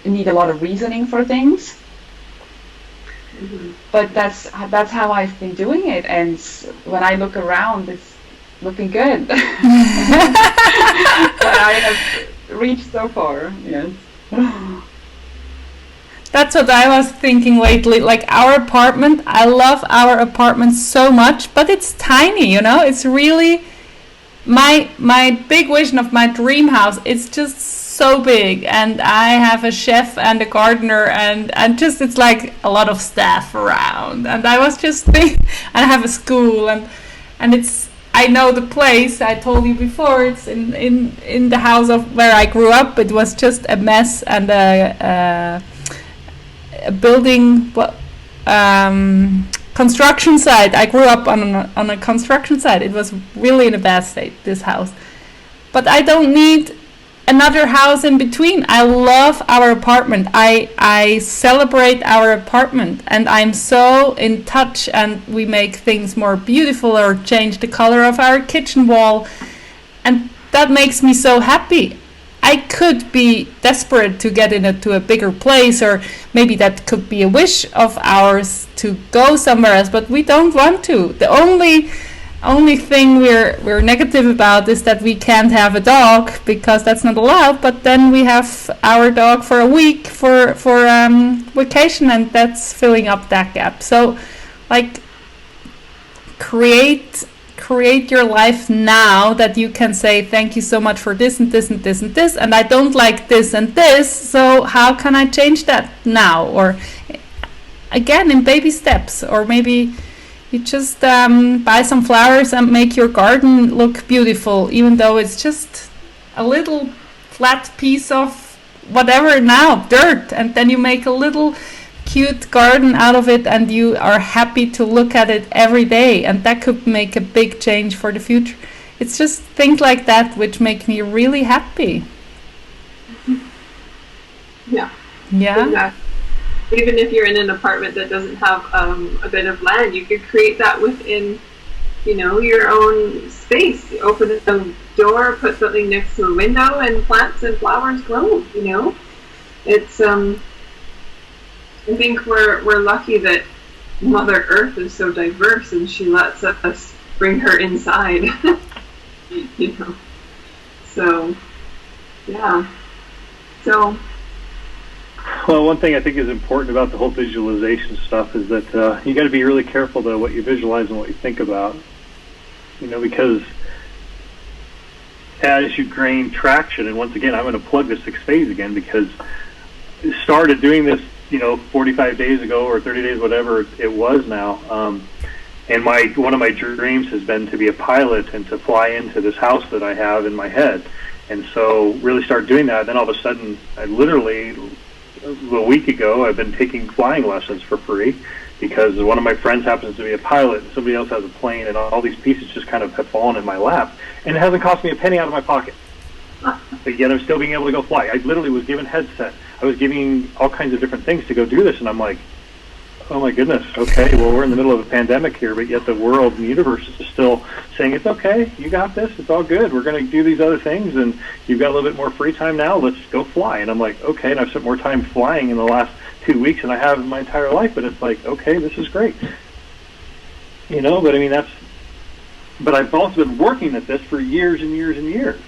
need a lot of reasoning for things. Mm-hmm. But that's how I've been doing it, and when I look around, it's looking good. What I have reached so far, yes. That's what I was thinking lately. Like our apartment, I love our apartment so much, but it's tiny, It's really my big vision of my dream house. It's just so big, and I have a chef and a gardener, and just it's like a lot of staff around. And I was just thinking, and I have a school, and it's, I know the place. I told you before. It's in the house of where I grew up. It was just a mess and a building, construction site. I grew up on a construction site. It was really in a bad state, this house. But I don't need another house in between. I love our apartment. I celebrate our apartment, and I'm so in touch, and we make things more beautiful or change the color of our kitchen wall, and that makes me so happy. I could be desperate to get into a bigger place, or maybe that could be a wish of ours to go somewhere else, but we don't want to. The only only thing we're negative about is that we can't have a dog because that's not allowed. But then we have our dog for a week for vacation, and that's filling up that gap. So, like, create your life now that you can say thank you so much for this and this and this and this, and I don't like this and this, so how can I change that now? Or again, in baby steps. Or maybe you just buy some flowers and make your garden look beautiful, even though it's just a little flat piece of whatever now, dirt, and then you make a little cute garden out of it, and you are happy to look at it every day, and that could make a big change for the future. It's just things like that which make me really happy. Yeah. Yeah. Even if you're in an apartment that doesn't have a bit of land, you could create that within, your own space. Open the door, put something next to a window, and plants and flowers grow. It's I think we're lucky that Mother Earth is so diverse, and she lets us bring her inside. So yeah. So. Well, one thing I think is important about the whole visualization stuff is that you got to be really careful to what you visualize and what you think about. Because as you gain traction, and once again, I'm going to plug the 6 phase again, because I started doing this, 45 days ago or 30 days, whatever it was now. And one of my dreams has been to be a pilot and to fly into this house that I have in my head. And so really start doing that. Then all of a sudden, I literally, a week ago, I've been taking flying lessons for free because one of my friends happens to be a pilot and somebody else has a plane, and all these pieces just kind of have fallen in my lap. And it hasn't cost me a penny out of my pocket. But yet I'm still being able to go fly. I literally was given headset. I was giving all kinds of different things to go do this, and I'm like, oh my goodness, okay, well, we're in the middle of a pandemic here, but yet the world and the universe is still saying, it's okay, you got this, it's all good, we're going to do these other things, and you've got a little bit more free time now, let's go fly. And I'm like, okay, and I've spent more time flying in the last 2 weeks than I have in my entire life, but it's like, okay, this is great. But I mean, but I've also been working at this for years and years and years.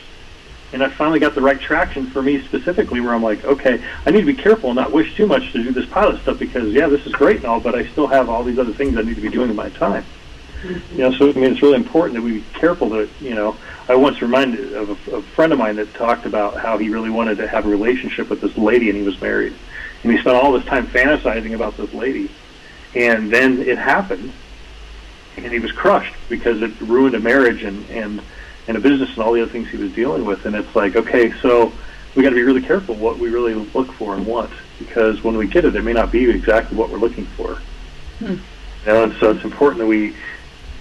And I finally got the right traction for me specifically, where I'm like, okay, I need to be careful and not wish too much to do this pilot stuff, because, yeah, this is great and all, but I still have all these other things I need to be doing in my time. Mm-hmm. So I mean, it's really important that we be careful that, I once reminded of a friend of mine that talked about how he really wanted to have a relationship with this lady, and he was married. And he spent all this time fantasizing about this lady. And then it happened, and he was crushed because it ruined a marriage and a business and all the other things he was dealing with. And it's like, okay, so we got to be really careful what we really look for and want, because when we get it, it may not be exactly what we're looking for. And so it's important that we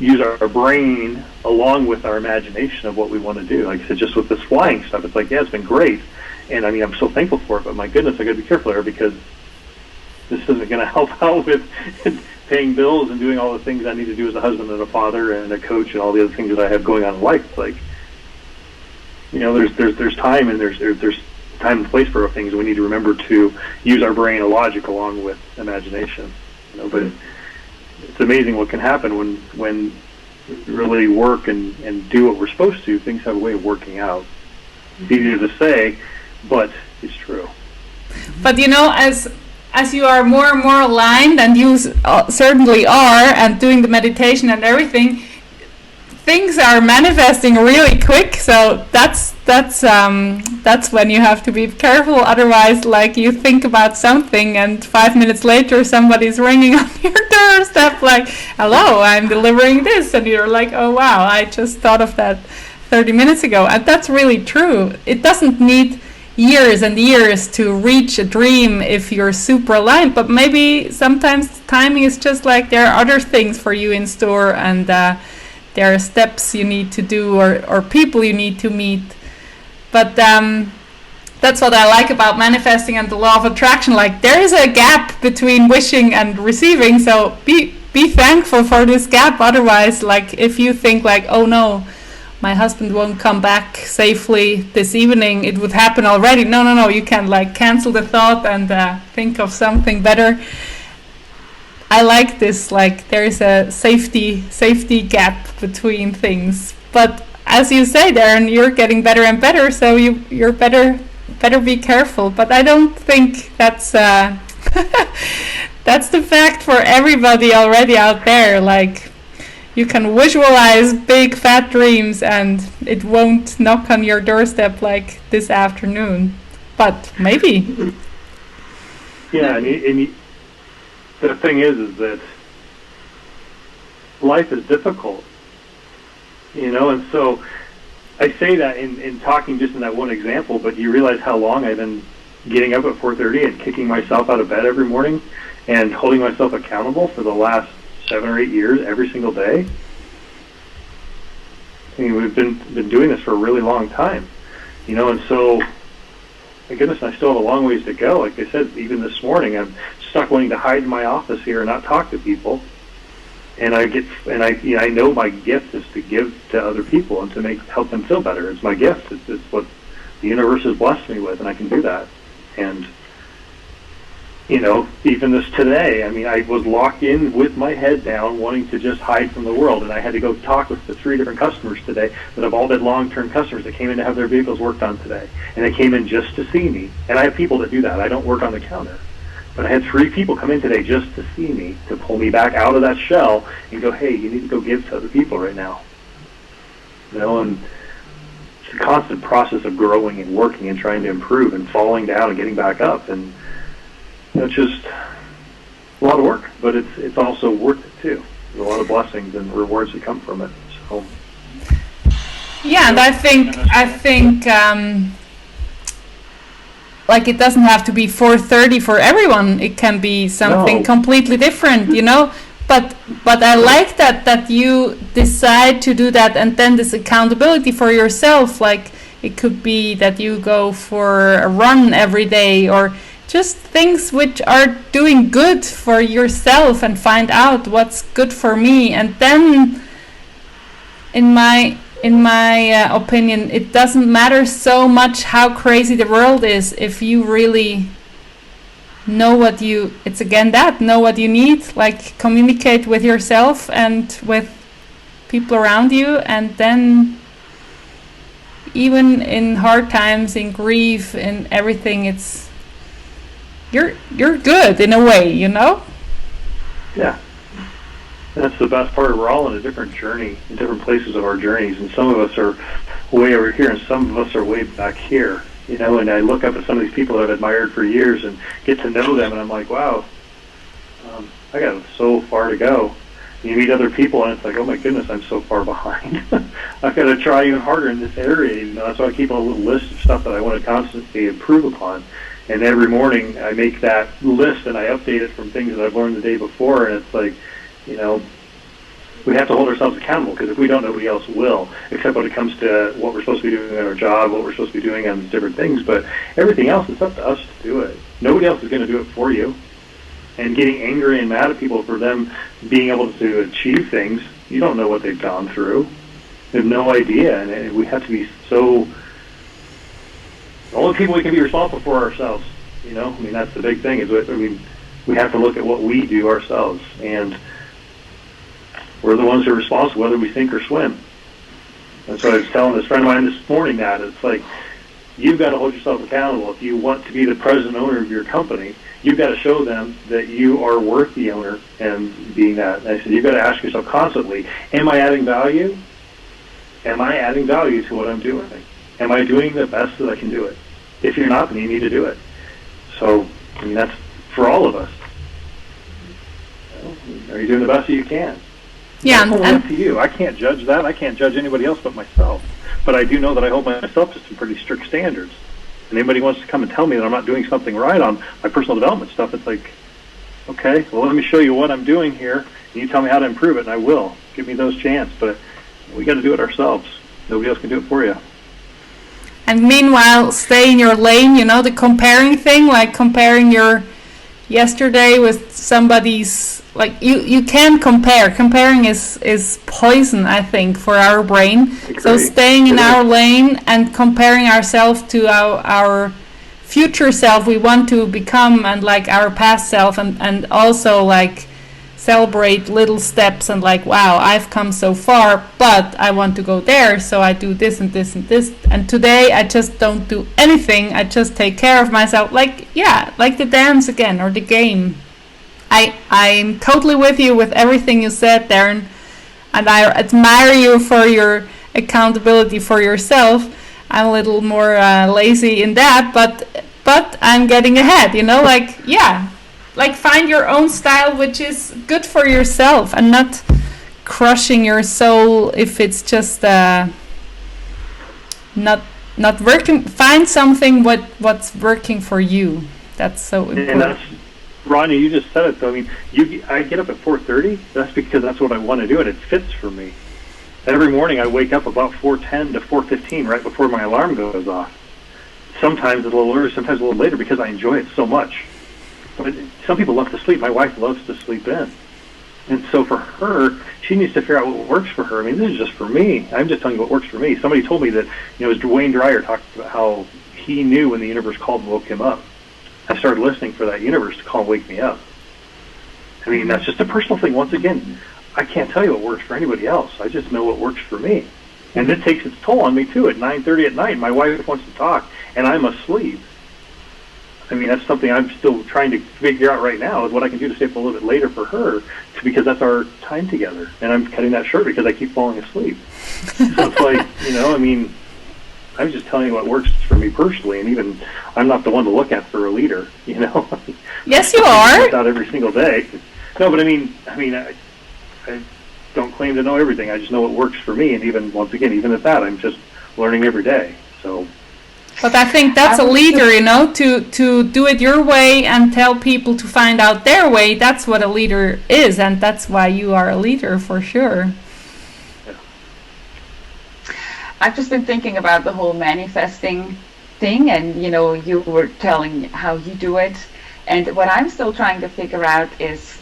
use our brain along with our imagination of what we want to do. Like I said, just with this flying stuff, it's like, yeah, it's been great, and I mean, I'm so thankful for it, but my goodness, I got to be careful there, because this isn't going to help out with paying bills and doing all the things I need to do as a husband and a father and a coach and all the other things that I have going on in life. Like, there's time, and there's time and place for things. We need to remember to use our brain and logic along with imagination. But it's amazing what can happen when we really work and do what we're supposed to. Things have a way of working out. It's easier to say, but it's true. But as you are more and more aligned, and you certainly are, and doing the meditation and everything, things are manifesting really quick. So that's when you have to be careful. Otherwise, like, you think about something, and 5 minutes later somebody's ringing on your doorstep like, hello, I'm delivering this, and you're like, oh wow, I just thought of that 30 minutes ago. And that's really true. It doesn't need years and years to reach a dream if you're super aligned, but maybe sometimes timing is just like, there are other things for you in store, and there are steps you need to do, or people you need to meet. But that's what I like about manifesting and the law of attraction. Like, there is a gap between wishing and receiving, so be thankful for this gap. Otherwise, like, if you think like, oh no, my husband won't come back safely this evening, it would happen already. No, you can like cancel the thought and think of something better. I like this. Like there's a safety gap between things. But as you say, Darren, you're getting better and better, so you're better be careful. But I don't think that's that's the fact for everybody already out there. Like you can visualize big fat dreams, and it won't knock on your doorstep like this afternoon. But maybe. Yeah, and the thing is that life is difficult, and so I say that in talking just in that one example, but you realize how long I've been getting up at 4:30 and kicking myself out of bed every morning and holding myself accountable for the last 7 or 8 years every single day. I mean, we've been doing this for a really long time, and so, my goodness, I still have a long ways to go. Like I said, even this morning, I'm stuck wanting to hide in my office here and not talk to people. And I know my gift is to give to other people and to help them feel better. It's my gift. It's what the universe has blessed me with, and I can do that. And even this today, I mean, I was locked in with my head down, wanting to just hide from the world, and I had to go talk with the 3 different customers today that have all been long-term customers that came in to have their vehicles worked on today, and they came in just to see me. And I have people that do that. I don't work on the counter. But I had 3 people come in today just to see me, to pull me back out of that shell and go, hey, you need to go give to other people right now. And it's a constant process of growing and working and trying to improve and falling down and getting back up. And it's just a lot of work, but it's also worth it too. There's a lot of blessings and rewards that come from it. So. Yeah, and I think like it doesn't have to be 4:30 for everyone. It can be something completely different, But I like that you decide to do that, and then this accountability for yourself. Like it could be that you go for a run every day, or just things which are doing good for yourself, and find out what's good for me. And then, in my opinion, it doesn't matter so much how crazy the world is if you really know what you need, like communicate with yourself and with people around you, and then even in hard times, in grief, in everything, it's you're good in a way, Yeah. That's the best part. We're all in a different journey, in different places of our journeys, and some of us are way over here, and some of us are way back here. And I look up at some of these people that I've admired for years and get to know them, and I'm like, wow, I got so far to go. And you meet other people, and it's like, oh my goodness, I'm so far behind. I've got to try even harder in this area. That's why I keep a little list of stuff that I want to constantly improve upon. And every morning I make that list and I update it from things that I've learned the day before, and it's like, we have to hold ourselves accountable, because if we don't, nobody else will, except when it comes to what we're supposed to be doing in our job, what we're supposed to be doing on different things. But everything else, it's up to us to do it. Nobody else is going to do it for you. And getting angry and mad at people for them being able to achieve things, you don't know what they've gone through. You have no idea. And we have to be the only people we can be responsible for ourselves. That's the big thing. We have to look at what we do ourselves, and we're the ones who are responsible whether we sink or swim. That's what I was telling this friend of mine this morning, that it's like, you've got to hold yourself accountable. If you want to be the president owner of your company, you've got to show them that you are worth the owner and being that. And I said, you've got to ask yourself constantly, am I adding value? Am I adding value to what I'm doing? Am I doing the best that I can do it? If you're not, then you need to do it. So, that's for all of us. Are you doing the best that you can? Yeah, that's up to you. I can't judge that. I can't judge anybody else but myself. But I do know that I hold myself to some pretty strict standards. And anybody wants to come and tell me that I'm not doing something right on my personal development stuff, it's like, okay, well, let me show you what I'm doing here, and you tell me how to improve it, and I will. Give me those chances. But we got to do it ourselves. Nobody else can do it for you. And meanwhile, stay in your lane, the comparing thing, like comparing your yesterday with somebody's, like you can compare. Comparing is poison, I think, for our brain. So staying in our lane and comparing ourselves to our future self we want to become, and like our past self, and also like celebrate little steps and like, wow, I've come so far, but I want to go there, so I do this and this and this. And today I just don't do anything. I just take care of myself. Like, yeah, like the dance again or the game. I'm totally with you with everything you said, Darren, and I admire you for your accountability for yourself. I'm a little more lazy in that, but I'm getting ahead, you know, like, yeah, like find your own style which is good for yourself and not crushing your soul if it's just not working. Find something what's working for you. That's so important. And that's, Ronja, you just said it though. I mean, I get up at 4:30. That's because that's what I want to do, and it fits for me. Every morning I wake up about 4:10 to 4:15, right before my alarm goes off. Sometimes a little earlier, sometimes a little later, because I enjoy it so much. But some people love to sleep. My wife loves to sleep in. And so for her, she needs to figure out what works for her. I mean, this is just for me. I'm just telling you what works for me. Somebody told me that, it was Wayne Dyer talked about how he knew when the universe called and woke him up. I started listening for that universe to call and wake me up. I mean, that's just a personal thing. Once again, I can't tell you what works for anybody else. I just know what works for me. And it takes its toll on me, too. At 9:30 at night, my wife wants to talk, and I'm asleep. I mean, that's something I'm still trying to figure out right now, is what I can do to stay up a little bit later for her, because that's our time together. And I'm cutting that short because I keep falling asleep. So it's like, I mean, I'm just telling you what works for me personally, and even I'm not the one to look at for a leader, Yes, you are. Not every single day. No, but I mean, I don't claim to know everything. I just know what works for me, and even at that, I'm just learning every day. So. But I think that's a leader, to do it your way and tell people to find out their way. That's what a leader is, and that's why you are a leader for sure. I've just been thinking about the whole manifesting thing, and you were telling how you do it, and what I'm still trying to figure out is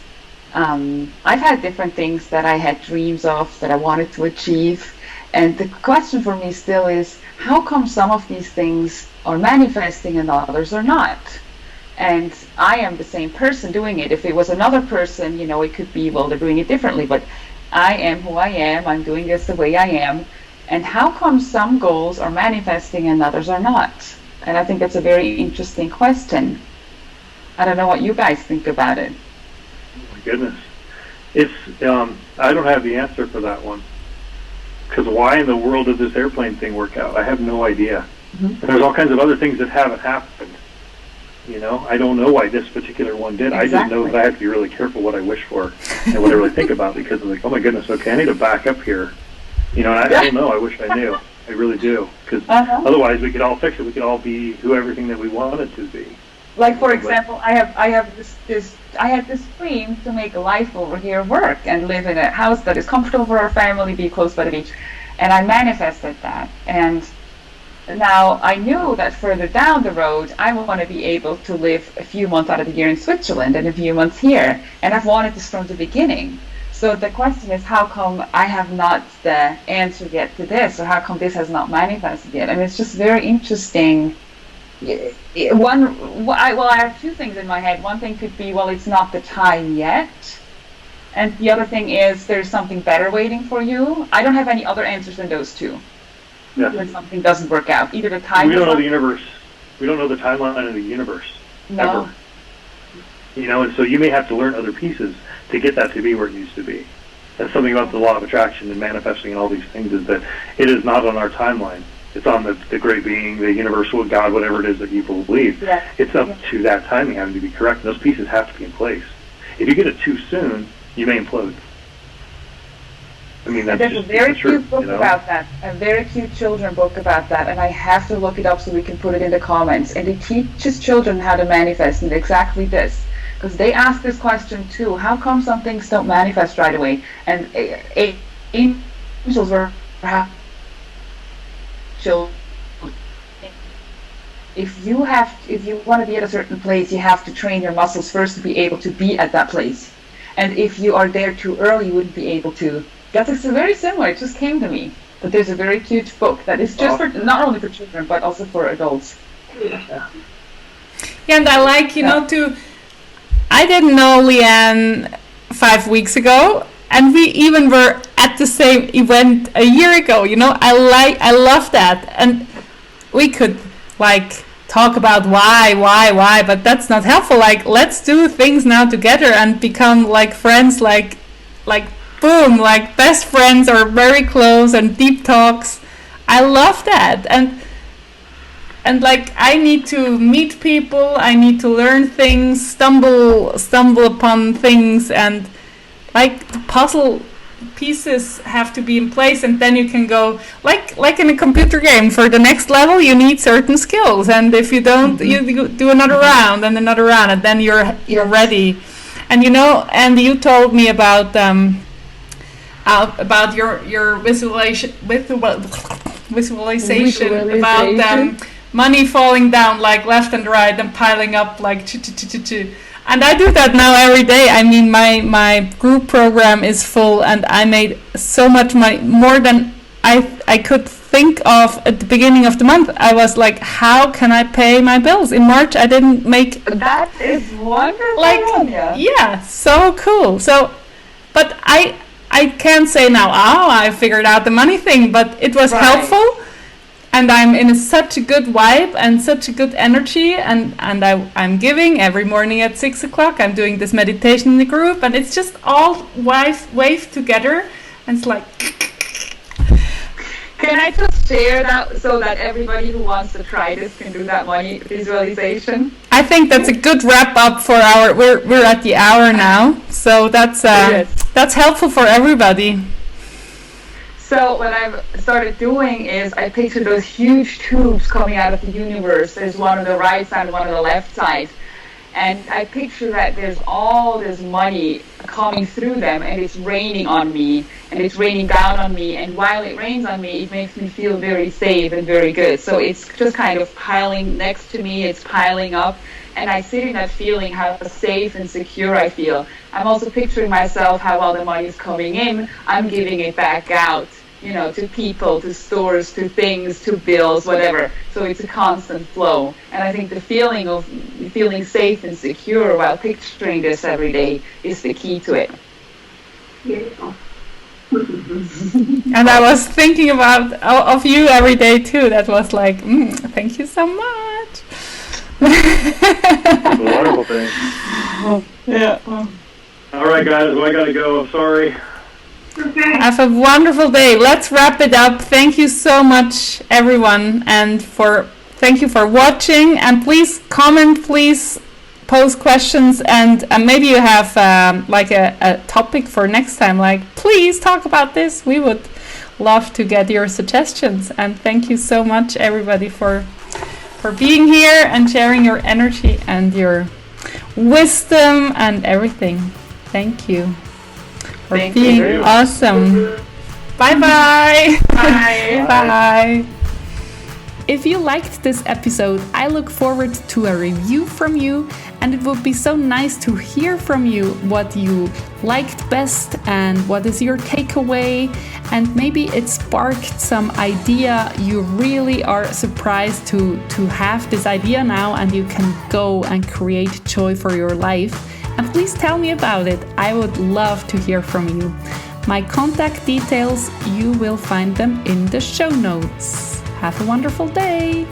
I've had different things that I had dreams of that I wanted to achieve, and the question for me still is, how come some of these things are manifesting and others are not? And I am the same person doing it. If it was another person, it could be, well, they're doing it differently, but I am who I am. I'm doing this the way I am. And how come some goals are manifesting and others are not? And I think that's a very interesting question. I don't know what you guys think about it. Oh my goodness. It's, I don't have the answer for that one. Because why in the world did this airplane thing work out? I have no idea. Mm-hmm. And there's all kinds of other things that haven't happened. I don't know why this particular one did. Exactly. I just know that I have to be really careful what I wish for and what I really think about, because I'm like, oh my goodness, okay, I need to back up here. And I don't know. I wish I knew. I really do. Because otherwise we could all fix it. We could all be whoever that we wanted to be. Like, for example, I had this dream to make a life over here work and live in a house that is comfortable for our family, be close by the beach, and I manifested that. And now I knew that further down the road, I want to be able to live a few months out of the year in Switzerland and a few months here, and I've wanted this from the beginning. So the question is, how come I have not the answer yet to this, or how come this has not manifested yet? And it's just very interesting. I have two things in my head. One thing could be, well, it's not the time yet. And the other thing is, there's something better waiting for you. I don't have any other answers than those two. Yes. When something doesn't work out. Either the time... We don't know the universe. We don't know the timeline of the universe. No. Ever. And so you may have to learn other pieces to get that to be where it needs to be. That's something about the law of attraction and manifesting and all these things, is that it is not on our timeline. It's on the great being, the universal God, whatever it is that you believe. Yeah. It's up to that timing having to be correct. And those pieces have to be in place. If you get it too soon, you may implode. I mean, that's there's a very cute book about that, a very cute children book about that, and I have to look it up so we can put it in the comments. And it teaches children how to manifest, and exactly this. Because they ask this question too, how come some things don't manifest right away? And angels were children. If you want to be at a certain place, you have to train your muscles first to be able to be at that place. And if you are there too early, you wouldn't be able to. That's very similar. It just came to me. But there's a very cute book that is just for not only for children but also for adults. Yeah, and I like to. I didn't know, Leanne, 5 weeks ago, and we even were at the same event a year ago. I love that, and we could like talk about why, but that's not helpful. Like, let's do things now together and become like friends, like boom, like best friends or very close and deep talks. I love that, and like I need to meet people, I need to learn things, stumble upon things, and like the puzzle pieces have to be in place, and then you can go like in a computer game. For the next level you need certain skills, and if you don't, you do another round, and then you're ready. And and you told me about your visualization about money falling down like left and right and piling up like and I do that now every day. I mean, my group program is full, and I made so much money, more than I could think of at the beginning of the month. I was like, how can I pay my bills? In March I didn't make. That is wonderful. Yeah, so cool. So, but I can't say now, I figured out the money thing, but it was helpful. And I'm in such a good vibe and such a good energy, and I'm giving every morning at 6 o'clock. I'm doing this meditation in the group, and it's just all wave together, and it's like. Can I just share that so that everybody who wants to try this can do that money visualization? I think that's a good wrap up for we're at the hour now, so that's helpful for everybody. So what I've started doing is I picture those huge tubes coming out of the universe. There's one on the right side and one on the left side. And I picture that there's all this money coming through them, and it's raining on me, and it's raining down on me. And while it rains on me, it makes me feel very safe and very good. So it's just kind of piling next to me, it's piling up. And I sit in that feeling how safe and secure I feel. I'm also picturing myself how while the money is coming in, I'm giving it back out, to people, to stores, to things, to bills, whatever. So it's a constant flow. And I think the feeling of feeling safe and secure while picturing this every day is the key to it. Beautiful. And I was thinking of you every day too. That was like, thank you so much. It's a wonderful thing. Yeah. All right, guys. Well, I gotta go. I'm sorry. Okay. Have a wonderful day. Let's wrap it up. Thank you so much, everyone, and thank you for watching. And please comment, please post questions, and maybe you have like a topic for next time. Like, please talk about this. We would love to get your suggestions. And thank you so much, everybody, for being here and sharing your energy and your wisdom and everything. Thank you for being awesome. Bye-bye. Bye. Bye. If you liked this episode, I look forward to a review from you, and it would be so nice to hear from you what you liked best and what is your takeaway, and maybe it sparked some idea. You really are surprised to have this idea now, and you can go and create joy for your life. And please tell me about it. I would love to hear from you. My contact details, you will find them in the show notes. Have a wonderful day!